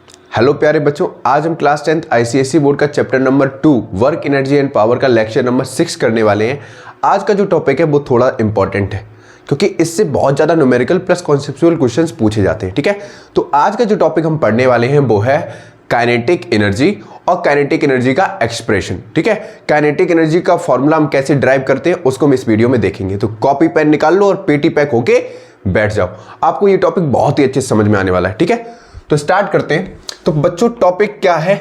Hello प्यारे बच्चों, आज हम क्लास 10th आईसीएसई बोर्ड का chapter number 2 work energy and power का लेक्चर नंबर 6 करने वाले हैं। आज का जो टॉपिक है वो थोड़ा इंपॉर्टेंट है क्योंकि इससे बहुत ज़्यादा न्यूमेरिकल प्लस कॉन्सेप्चुअल क्वेश्चंस पूछे जाते हैं। ठीक है, तो आज का जो टॉपिक हम पढ़ने वाले हैं वो है काइनेटिक एनर्जी और काइनेटिक एनर्जी का एक्सप्रेशन। ठीक है, काइनेटिक एनर्जी का फॉर्मूला हम कैसे ड्राइव करते हैं उसको हम इस वीडियो में देखेंगे। तो कॉपी पेन निकाल लो और पेटी पैक होके बैठ जाओ, आपको ये टॉपिक बहुत ही अच्छे से समझ में आने वाला है। ठीक है, तो स्टार्ट करते हैं। तो बच्चों टॉपिक क्या है?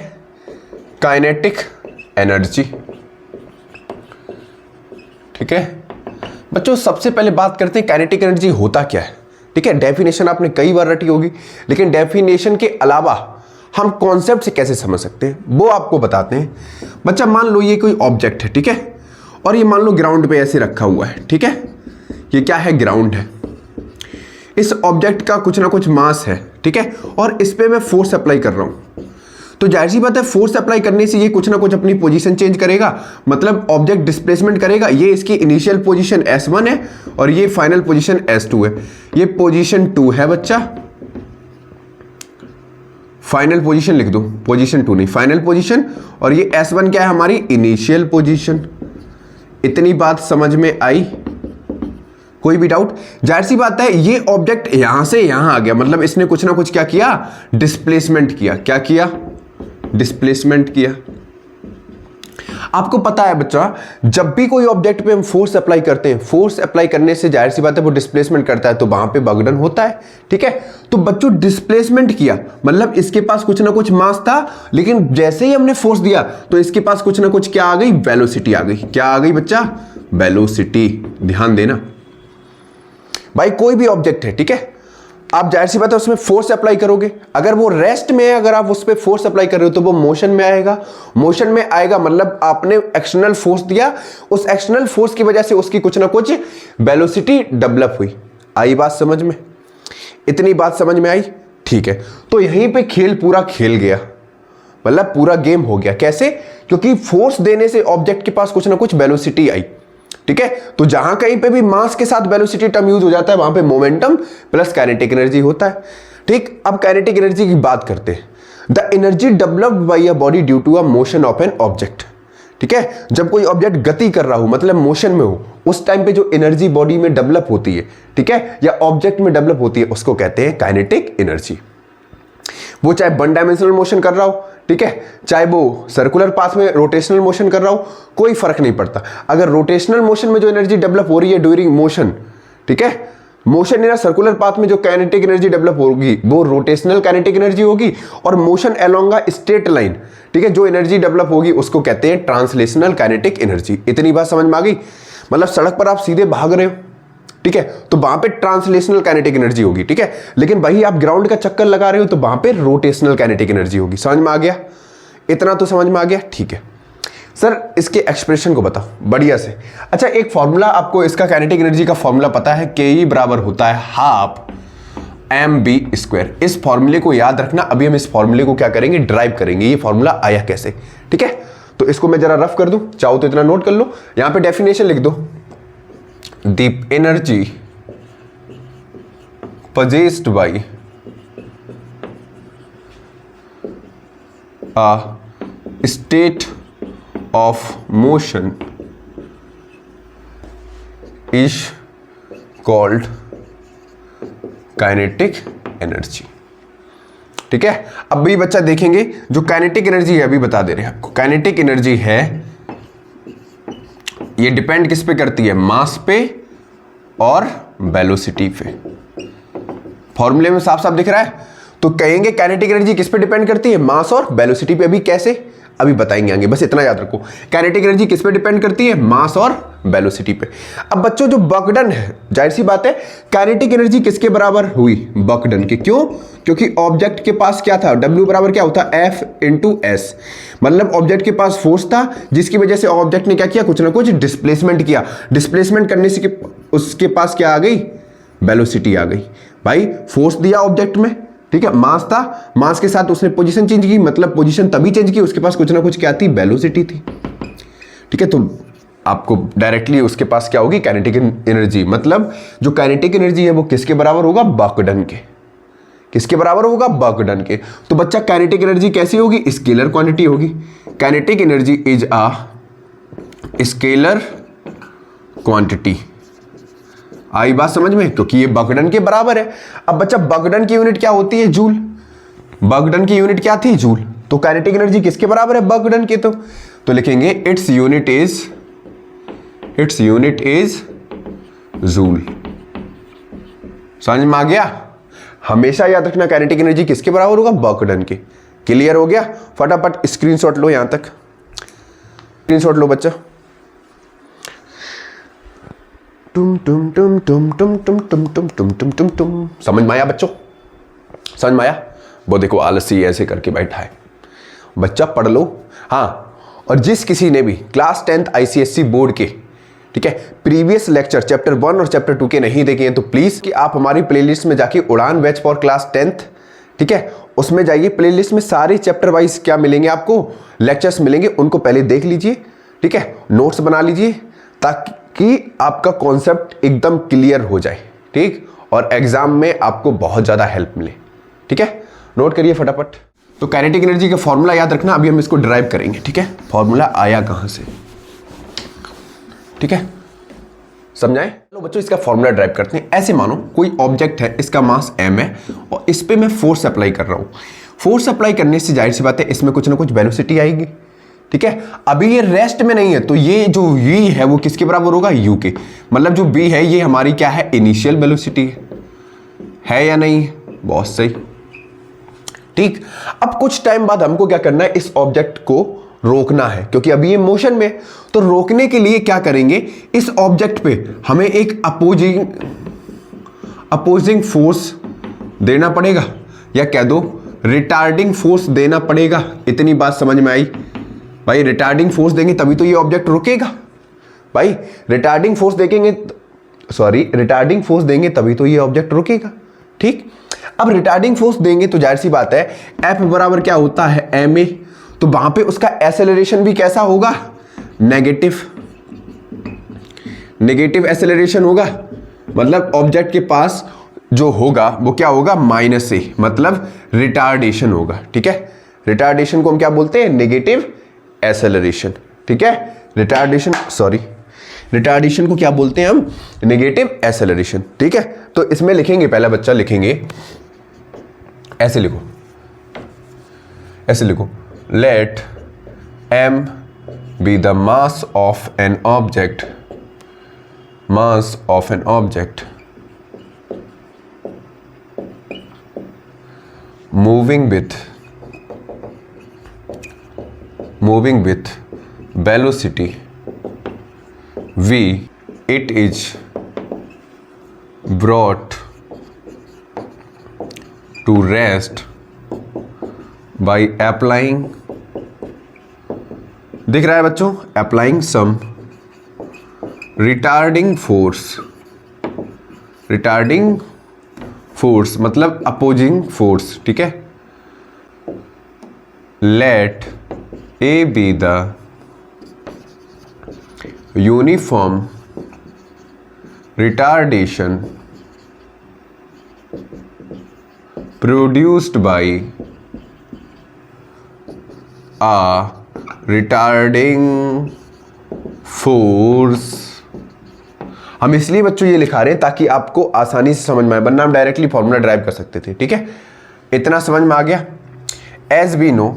Kinetic energy. ठीक है बच्चों, सबसे पहले बात करते हैं काइनेटिक एनर्जी होता क्या है। ठीक है, डेफिनेशन आपने कई बार रटी होगी, लेकिन डेफिनेशन के अलावा हम कॉन्सेप्ट से कैसे समझ सकते हैं वो आपको बताते हैं। बच्चा मान लो ये कोई ऑब्जेक्ट है, ठीक है, और ये मान लो ग्राउंड पे ऐसे रखा हुआ है। ठीक है, ये क्या है? ग्राउंड है। इस ऑब्जेक्ट का कुछ ना कुछ मास है, ठीक है, और इस पे मैं फोर्स अप्लाई कर रहा हूं। तो जाहिर सी बात है फोर्स अप्लाई करने से ये कुछ ना कुछ अपनी पोजीशन चेंज करेगा, मतलब ऑब्जेक्ट डिस्प्लेसमेंट करेगा। ये इसकी इनिशियल पोजीशन S1 है और ये फाइनल पोजीशन S2 है। ये पोजीशन 2 है बच्चा, फाइनल पोजीशन लिख दो, पोजीशन 2 नहीं फाइनल पोजीशन, और ये S1 क्या है? हमारी इनिशियल पोजीशन। इतनी बात समझ में आई? कोई भी डाउट? जाहिर सी बात है ये ऑब्जेक्ट यहां से यहां आ गया, मतलब इसने कुछ ना कुछ क्या किया? डिस्प्लेसमेंट किया। क्या किया? डिस्प्लेसमेंट किया। आपको पता है बच्चा, जब भी कोई ऑब्जेक्ट पे हम फोर्स अप्लाई करते हैं, फोर्स अप्लाई करने से जाहिर सी बात है वो डिस्प्लेसमेंट करता है, तो वहां पे वर्क होता है। ठीक है, तो बच्चों डिस्प्लेसमेंट किया मतलब इसके पास कुछ ना कुछ मास था, लेकिन जैसे ही हमने फोर्स दिया तो इसके पास कुछ ना कुछ क्या आ गई? वेलोसिटी आ गई। क्या आ गई बच्चा? वेलोसिटी। ध्यान देना भाई, कोई भी ऑब्जेक्ट है, ठीक है, आप जाहिर सी बात है उसमें फोर्स अप्लाई करोगे। अगर वो रेस्ट में है, अगर आप उस पर फोर्स अप्लाई कर रहे हो तो वो मोशन में आएगा। मोशन में आएगा मतलब आपने एक्सटर्नल फोर्स दिया, उस एक्सटर्नल फोर्स की वजह से उसकी कुछ ना कुछ वेलोसिटी डेवलप हुई। आई बात समझ में? इतनी बात समझ में आई? ठीक है, तो यहीं पे खेल पूरा खेल गया, मतलब पूरा गेम हो गया। कैसे? क्योंकि फोर्स देने से ऑब्जेक्ट के पास कुछ ना कुछ वेलोसिटी आई। ठीक है, तो जहां कहीं पे भी मास के साथ वेलोसिटी टर्म यूज हो जाता है वहां पे मोमेंटम प्लस काइनेटिक एनर्जी होता है। ठीक, अब काइनेटिक एनर्जी की बात करते हैं। The energy developed by a body due to a motion of an object. ठीक है, जब कोई ऑब्जेक्ट गति कर रहा हो, मतलब मोशन में हो, उस टाइम पे जो एनर्जी बॉडी में डेवलप होती है, ठीक है, या ऑब्जेक्ट में डेवलप होती है, उसको कहते हैं काइनेटिक एनर्जी। वो चाहे वन डायमेंशनल मोशन कर रहा हो, ठीक है, चाहे वो सर्कुलर पाथ में रोटेशनल मोशन कर रहा हो, कोई फर्क नहीं पड़ता। अगर रोटेशनल मोशन में जो एनर्जी डेवलप हो रही है ड्यूरिंग मोशन, ठीक है, मोशन इन सर्कुलर पाथ में जो काइनेटिक एनर्जी डेवलप होगी वो रोटेशनल काइनेटिक एनर्जी होगी, और motion along a straight line, ठीक है, जो एनर्जी डेवलप होगी उसको कहते हैं ट्रांसलेशनल काइनेटिक एनर्जी। इतनी बात समझ में आ गई? मतलब सड़क पर आप सीधे भाग रहे हो, ठीक है, तो वहां पे ट्रांसलेशनल काइनेटिक एनर्जी होगी। ठीक है, लेकिन वही आप ग्राउंड का चक्कर लगा रहे हो तो वहां पे रोटेशनल काइनेटिक एनर्जी होगी। समझ में आ गया? इतना तो समझ में आ गया? ठीक है सर, इसके एक्सप्रेशन को बताओ बढ़िया से। अच्छा, एक फॉर्मूला आपको इसका काइनेटिक एनर्जी का फॉर्मूला पता है, के बराबर होता है हाफ mv²। इस फॉर्मूले को याद रखना। अभी हम इस फॉर्मूले को क्या करेंगे? ड्राइव करेंगे। ये फॉर्मूला आया कैसे? ठीक है, तो इसको मैं जरा रफ कर दूं, चाहो तो इतना नोट कर लो, यहां पे डेफिनेशन लिख दो। The energy possessed by a state of motion is called kinetic energy। ठीक है, अब भी बच्चा देखेंगे जो काइनेटिक एनर्जी है, अभी बता दे रहे हैं आपको। काइनेटिक एनर्जी है, ये डिपेंड किस पे करती है? मास पे और वेलोसिटी पे। फॉर्मूले में साफ साफ दिख रहा है, तो कहेंगे काइनेटिक एनर्जी किस पे डिपेंड करती है? मास और वेलोसिटी पे। अभी कैसे? अभी बताएंगे आगे, बस इतना याद रखो। काइनेटिक एनर्जी किस पे डिपेंड करती है? मास और वेलोसिटी पे। अब बच्चों जो वर्क डन है, जाहिर सी बात है काइनेटिक एनर्जी किसके बराबर हुई? वर्क डन के। क्यों? क्योंकि ऑब्जेक्ट के पास क्या था? W बराबर क्या होता है? F × S। मतलब ऑब्जेक्ट के पास फोर्स था जिसकी वजह से ऑब्जेक्ट ने क्या किया? कुछ ना कुछ डिस्प्लेसमेंट किया। डिस्प्लेसमेंट करने से उसके पास क्या आ गई? वेलोसिटी आ गई। भाई फोर्स दिया ऑब्जेक्ट में, ठीक है, मास था, मास के साथ उसने पोजीशन चेंज की, मतलब पोजीशन तभी चेंज की उसके पास कुछ ना कुछ क्या थी? वेलोसिटी थी। ठीक है, तो आपको डायरेक्टली उसके पास क्या होगी? Kinetic energy. मतलब जो काइनेटिक एनर्जी है वो किसके बराबर होगा? वर्क डन के। किसके बराबर होगा? वर्क डन के। तो बच्चा काइनेटिक एनर्जी कैसी होगी? स्केलर क्वांटिटी होगी। Kinetic energy is a scalar quantity. आई बात समझ में? क्योंकि ये वर्क डन के बराबर है। अब बच्चा वर्क डन की यूनिट क्या होती है? जूल। वर्क डन की यूनिट क्या थी? जूल। तो काइनेटिक एनर्जी किसके बराबर है? वर्क डन के। तो लिखेंगे इट्स यूनिट इज जूल। समझ में आ गया? हमेशा याद रखना काइनेटिक एनर्जी किसके बराबर होगा? वर्क डन के। क्लियर हो गया? फटाफट स्क्रीनशॉट लो, यहां तक स्क्रीनशॉट लो बच्चा। टुम टुम टुम टुम टुम टुम टुम टुम टुम टुम टुम टुम। समझ में आया बच्चों? समझ में आया? वो देखो आलसी ऐसे करके बैठा है। बच्चा पढ़ लो। हाँ, और जिस किसी ने भी क्लास 10th ICSE बोर्ड के, ठीक है, प्रीवियस लेक्चर चैप्टर 1 और चैप्टर 2 के नहीं देखे हैं तो प्लीज कि आप हमारी प्लेलिस्ट में जाके उड़ान बैच फॉर क्लास 10th, ठीक है, उसमें जाइए। प्लेलिस्ट में सारे चैप्टर वाइज क्या मिलेंगे आपको? लेक्चर्स मिलेंगे, उनको पहले देख लीजिए, ठीक है, नोट्स बना लीजिए ताकि आपका कॉन्सेप्ट एकदम क्लियर हो जाए, ठीक, और एग्जाम में आपको बहुत ज्यादा हेल्प मिले। ठीक है, नोट करिए फटाफट। तो काइनेटिक एनर्जी का फॉर्मूला याद रखना, अभी हम इसको ड्राइव करेंगे। ठीक है, फॉर्मूला आया कहां से? ठीक है, समझाएं? लो बच्चों, इसका फॉर्मूला ड्राइव करते हैं। ऐसे मानो कोई ऑब्जेक्ट है, इसका मास m है और इस पे मैं फोर्स अप्लाई कर रहा हूं। फोर्स अप्लाई करने से जाहिर सी बात है इसमें कुछ ना कुछ वेलोसिटी आएगी। ठीक है, अभी ये रेस्ट में नहीं है तो ये जो v है वो किसके बराबर होगा? u के। मतलब जो v है ये हमारी क्या है? इनिशियल वेलोसिटी है या नहीं? बहुत सही। ठीक, अब कुछ टाइम बाद हमको क्या करना है? इस ऑब्जेक्ट को रोकना है क्योंकि अभी ये मोशन में। तो रोकने के लिए क्या करेंगे? इस ऑब्जेक्ट पे हमें एक अपोजिंग फोर्स देना पड़ेगा, या कह दो रिटार्डिंग फोर्स देना पड़ेगा। इतनी बात समझ में आई? भाई रिटार्डिंग फोर्स देंगे तभी तो ये ऑब्जेक्ट रुकेगा। भाई रिटार्डिंग फोर्स देंगे तभी तो ये ऑब्जेक्ट रुकेगा। ठीक, अब रिटार्डिंग फोर्स देंगे तो जाहिर सी बात है F बराबर क्या होता है? ma। तो वहां पे उसका एक्सेलरेशन भी कैसा होगा? नेगेटिव एक्सेलरेशन होगा। मतलब ऑब्जेक्ट के पास जो होगा वो क्या होगा? -a, मतलब रिटार्डेशन होगा। ठीक है, रिटार्डेशन को हम क्या बोलते हैं? Negative acceleration. ठीक है, रिटार्डेशन को क्या बोलते हैं हम? Negative acceleration. ठीक है, तो इसमें लिखेंगे, पहला बच्चा लिखेंगे, ऐसे लिखो, late m be the mass of an object moving with velocity v. It is brought to rest by applying, दिख रहा है बच्चों? अप्लाइंग सम रिटार्डिंग फोर्स मतलब अपोजिंग फोर्स। ठीक है, let A be the uniform retardation produced by a retarding force। हम इसलिए बच्चों ये लिखा रहे हैं ताकि आपको आसानी से समझ में आए, वरना हम डायरेक्टली फॉर्मूला ड्राइव कर सकते थे। ठीक है, इतना समझ में आ गया? As we know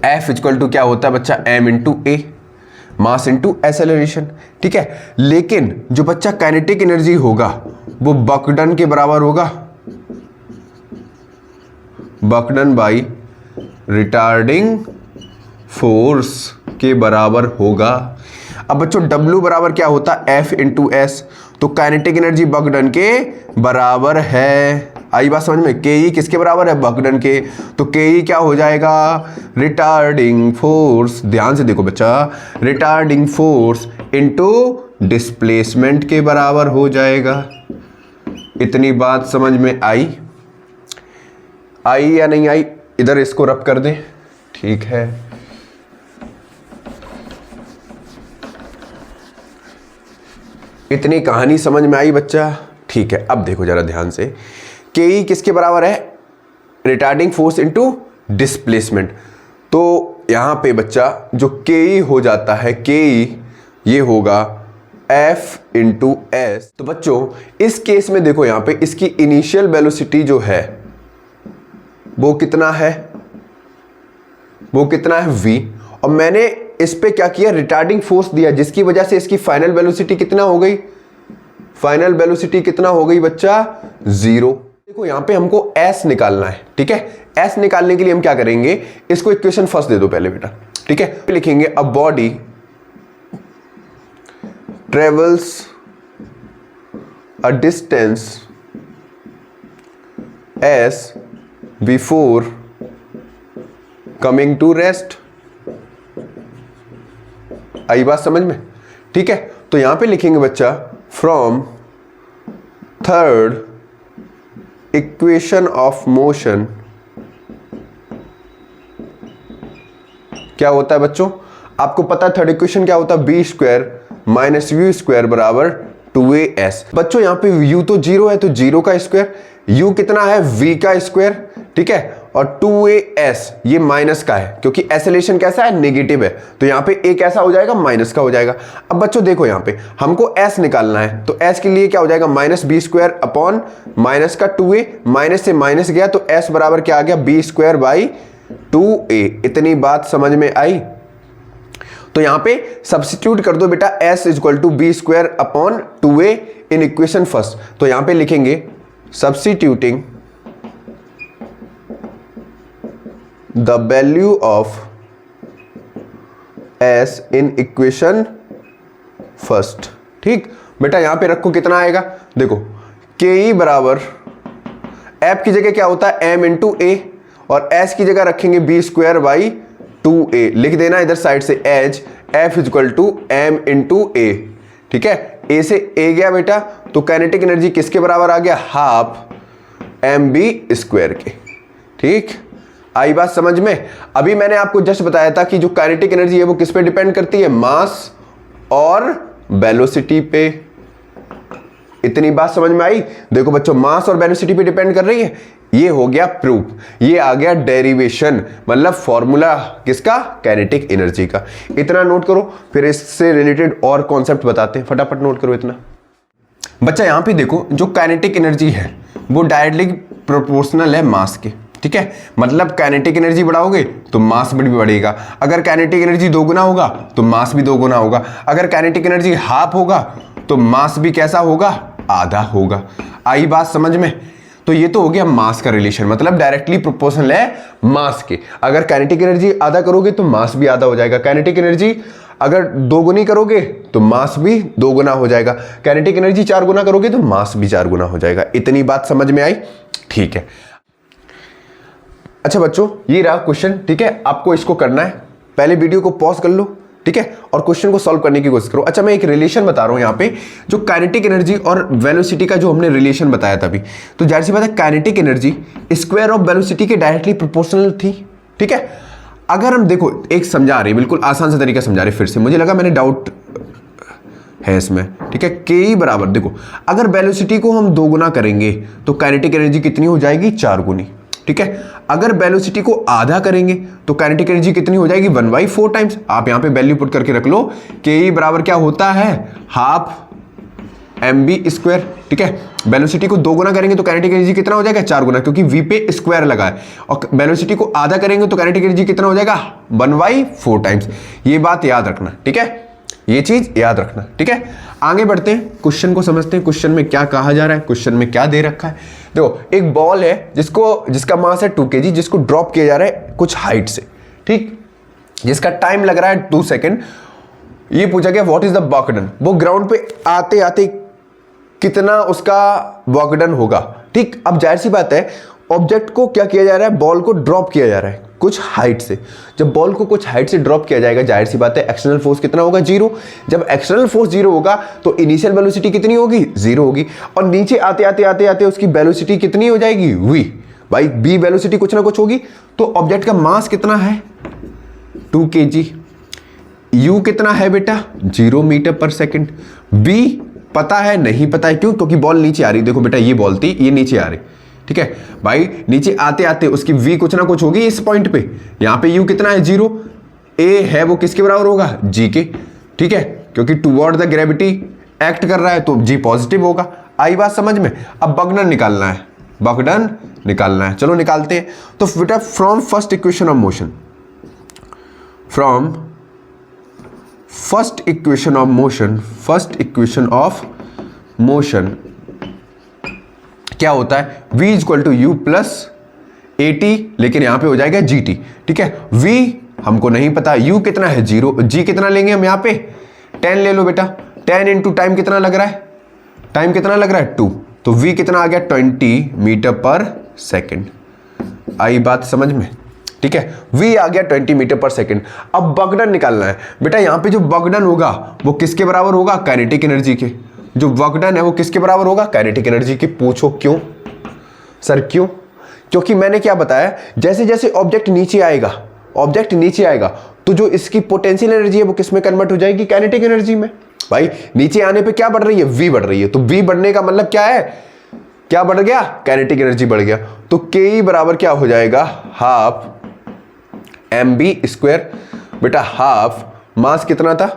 F equal to क्या होता है बच्चा? m into A, mass into acceleration. ठीक है, लेकिन जो बच्चा काइनेटिक एनर्जी होगा वो वर्क डन के बराबर होगा, work done by retarding force के बराबर होगा। अब बच्चों W बराबर क्या होता है? F into S. तो काइनेटिक एनर्जी वर्क डन के बराबर है। आई बात समझ में? KE किसके बराबर है? वर्क डन के। तो KE क्या हो जाएगा? Retarding force. ध्यान से देखो बच्चा, रिटार्डिंग फोर्स इंटू डिस्प्लेसमेंट के बराबर हो जाएगा। इतनी बात समझ में आई या नहीं आई? इधर इसको रब कर दें। ठीक है, इतनी कहानी समझ में आई बच्चा? ठीक है, अब देखो जरा ध्यान से के किसके बराबर है, रिटार्डिंग फोर्स इनटू डिस्प्लेसमेंट। तो यहां पे बच्चा जो के हो जाता है, के ये होगा F इंटू एस। तो बच्चों इस केस में देखो यहां पे इसकी इनिशियल वेलोसिटी जो है वो कितना है, वो कितना है v, और मैंने इस पे क्या किया, रिटार्डिंग फोर्स दिया, जिसकी वजह से इसकी फाइनल वेलोसिटी कितना हो गई, फाइनल वेलोसिटी कितना हो गई बच्चा, 0। देखो यहां पे हमको s निकालना है, ठीक है। s निकालने के लिए हम क्या करेंगे, इसको इक्वेशन फर्स्ट दे दो पहले बेटा, ठीक है। लिखेंगे a body travels a distance s before coming to rest. आई बात समझ में, ठीक है। तो यहां पे लिखेंगे बच्चा from third equation of motion, क्या होता है बच्चों, आपको पता है थर्ड इक्वेशन क्या होता है, V square minus U square बराबर 2as। बच्चों यहां पे u तो 0 है, तो 0 का स्क्वायर, u कितना है, v का स्क्वायर, ठीक है, और 2as ये माइनस का है, क्योंकि एसेलेशन कैसा है, नेगेटिव है, तो यहां पे एक ऐसा हो जाएगा, माइनस का हो जाएगा। अब बच्चों देखो यहां पे हमको s निकालना है, तो s के लिए क्या हो जाएगा, minus V square upon minus का 2a, माइनस से माइनस गया तो s बराबर क्या आ गया, बी स्क्वायर बाई 2a। इतनी बात समझ में आई। तो यहां पे सब्स्टिट्यूट कर दो बेटा, s equal to V square upon 2a in equation first. तो यहां पे लिखेंगे substituting the value of s in equation first, ठीक बेटा। यहां पे रखो कितना आएगा, देखो के बराबर f की जगह क्या होता है, m इंटू ए, और s की जगह रखेंगे बी स्क्वायर बाई 2a। लिख देना इधर साइड से as f equal to m into a, ठीक है। a से a गया बेटा, तो काइनेटिक एनर्जी किसके बराबर आ गया, हाफ mb स्क्वायर के, ठीक। आई बात समझ में। अभी मैंने आपको जस्ट बताया था कि जो काइनेटिक एनर्जी है वो किस पे डिपेंड करती है, मास और वेलोसिटी पे। इतनी बात समझ में आई। देखो बच्चों मास और वेलोसिटी पे डिपेंड कर रही है, ये हो गया प्रूफ, ये आ गया डेरिवेशन, मतलब फॉर्मूला किसका, काइनेटिक एनर्जी का। इतना नोट करो, फिर इससे रिलेटेड और कॉन्सेप्ट बताते हैं, फटाफट नोट करो इतना। बच्चा यहां पे देखो जो काइनेटिक एनर्जी है वो डायरेक्टली प्रोपोर्शनल है मास के, ठीक है। मतलब काइनेटिक एनर्जी बढ़ाओगे तो मास भी बढ़ेगा, अगर काइनेटिक एनर्जी दोगुना होगा तो मास भी दोगुना होगा, अगर काइनेटिक एनर्जी हाफ होगा तो मास भी कैसा होगा, आधा होगा। आई बात समझ में। तो ये तो हो गया मास का रिलेशन, मतलब डायरेक्टली प्रोपोर्शनल है मास के। अगर काइनेटिक एनर्जी आधा करोगे तो मास भी आधा हो जाएगा, काइनेटिक एनर्जी अगर दोगुनी करोगे तो मास भी दोगुना हो जाएगा, काइनेटिक एनर्जी 4 गुना करोगे तो मास भी 4 गुना हो जाएगा। इतनी बात समझ में आई, ठीक है। अच्छा बच्चों ये रहा क्वेश्चन, ठीक है। आपको इसको करना है, पहले वीडियो को पॉज कर लो, ठीक है, और क्वेश्चन को सॉल्व करने की कोशिश करो। अच्छा मैं एक रिलेशन बता रहा हूं यहाँ पे, जो काइनेटिक एनर्जी और वेलोसिटी का जो हमने रिलेशन बताया था अभी, तो जाहिर सी बात है kinetic energy square of velocity के डायरेक्टली प्रोपोर्शनल थी, ठीक है। अगर हम देखो एक समझा रहे, बिल्कुल आसान सा तरीका समझा रहे, फिर से मुझे लगा मैंने डाउट है इसमें, ठीक है। के बराबर देखो अगर वेलोसिटी को हम 2 गुना करेंगे तो काइनेटिक एनर्जी कितनी हो जाएगी, 4 गुनी, ठीक है। अगर वेलोसिटी को आधा करेंगे तो काइनेटिक एनर्जी कितनी हो जाएगी, 1/4 टाइम्स। आप यहां पे वैल्यू पुट करके रख लो, के बराबर क्या होता है, हाफ mb स्क्वायर, ठीक है। वेलोसिटी को 2 गुना करेंगे तो काइनेटिक एनर्जी कितना हो जाएगा, 4 गुना, क्योंकि v पे स्क्वायर लगा है, और वेलोसिटी को आधा करेंगे तो काइनेटिक एनर्जी कितना हो जाएगा, 1/4 टाइम्स। ये बात याद रखना, ठीक है, ये चीज याद रखना, ठीक है। आगे बढ़ते हैं, क्वेश्चन को समझते हैं, क्वेश्चन में क्या कहा जा रहा है, क्वेश्चन में क्या दे रखा है। देखो एक बॉल है जिसका मास है 2 kg, जिसको ड्रॉप किया जा रहा है कुछ हाइट से, ठीक, जिसका टाइम लग रहा है 2 सेकेंड। ये पूछा गया what is the work done, वो ग्राउंड पे आते आते कितना उसका वर्क डन होगा, ठीक। अब जाहिर सी बात है ऑब्जेक्ट को क्या किया जा रहा है, बॉल को ड्रॉप किया जा रहा है कुछ हाइट से। जब बॉल को कुछ हाइट से ड्रॉप किया जाएगा, जाहिर सी बात है एक्सटर्नल फोर्स कितना होगा, 0। जब एक्सटर्नल फोर्स 0 होगा तो इनिशियल वेलोसिटी कितनी होगी, 0 होगी, और नीचे आते आते आते आते उसकी वेलोसिटी कितनी हो जाएगी, v। भाई b वेलोसिटी कुछ ना कुछ होगी। तो ऑब्जेक्ट का मास कितना है, 2 kg, u कितना है बेटा, 0 मीटर पर सेकेंड। b पता है नहीं पता है, क्यों, क्योंकि बॉल नीचे आ रही, देखो बेटा ये बॉल थी, ये नीचे आ रही, ठीक है भाई, नीचे आते आते उसकी v कुछ ना कुछ होगी इस पॉइंट पे। यहाँ पे u कितना है 0, a है वो किसके बराबर होगा g के, ठीक है, क्योंकि टुवर्ड द ग्रेविटी एक्ट कर रहा है तो g पॉजिटिव होगा। आई बात समझ में। अब बगडन निकालना है, बगडन निकालना है, चलो निकालते हैं। तो बेटा from first equation of motion, from first equation of motion, first equation of motion क्या होता है, v equal to U plus A T, लेकिन यहां पे हो जाएगा जी टी, ठीक है। v हमको नहीं पता, u कितना है 0, g कितना लेंगे हम यहाँ पे 10 ले लो बेटा, 10 इंटू टाइम कितना लग रहा है, टाइम कितना लग रहा है 2, तो v कितना आ गया 20 मीटर पर सेकेंड। आई बात समझ में, ठीक है, v आ गया 20 मीटर पर सेकेंड। अब बगडन निकालना है बेटा, यहां पे जो बगडन होगा वो किसके बराबर होगा, काइनेटिक एनर्जी के। जो बगडन है वो किसके बराबर होगा, काइनेटिक एनर्जी के। पूछो क्यों सर, क्यों? क्योंकि मैंने क्या बताया, जैसे जैसे ऑब्जेक्ट नीचे आएगा, ऑब्जेक्ट नीचे आएगा तो जो इसकी पोटेंशियल एनर्जी है वो किस में कन्वर्ट हो जाएगी, काइनेटिक एनर्जी में। भाई नीचे आने पे क्या बढ़ रही है, v बढ़ रही है, तो v बढ़ने का मतलब क्या है, क्या बढ़ गया, काइनेटिक एनर्जी बढ़ गया। तो ke बराबर क्या हो जाएगा, हाफ mv²। बेटा हाफ मास कितना था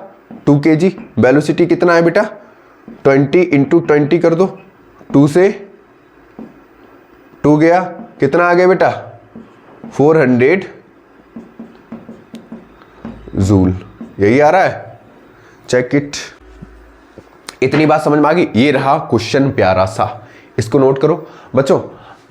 2 kg, वेलोसिटी कितना है बेटा 20 इंटू 20 कर दो, 2 से 2 गया, कितना आ गया बेटा 400 जूल, यही आ रहा है, चेक इट। इतनी बात समझ में आ गई। ये रहा क्वेश्चन प्यारा सा, इसको नोट करो बच्चों।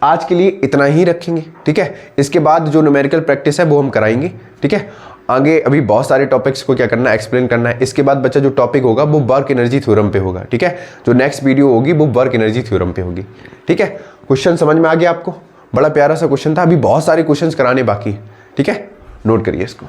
आज के लिए इतना ही रखेंगे, ठीक है। इसके बाद जो न्यूमेरिकल प्रैक्टिस है वो हम कराएंगे, ठीक है। आगे अभी बहुत सारे टॉपिक्स को क्या करना है, एक्सप्लेन करना है। इसके बाद बच्चा जो टॉपिक होगा वो वर्क एनर्जी थ्योरम पे होगा, ठीक है। जो नेक्स्ट वीडियो होगी वो वर्क एनर्जी थ्योरम पे होगी, ठीक है। क्वेश्चन समझ में आ गया आपको, बड़ा प्यारा सा क्वेश्चन था, अभी बहुत सारे क्वेश्चन कराने बाकी है, ठीक है। नोट करिए इसको।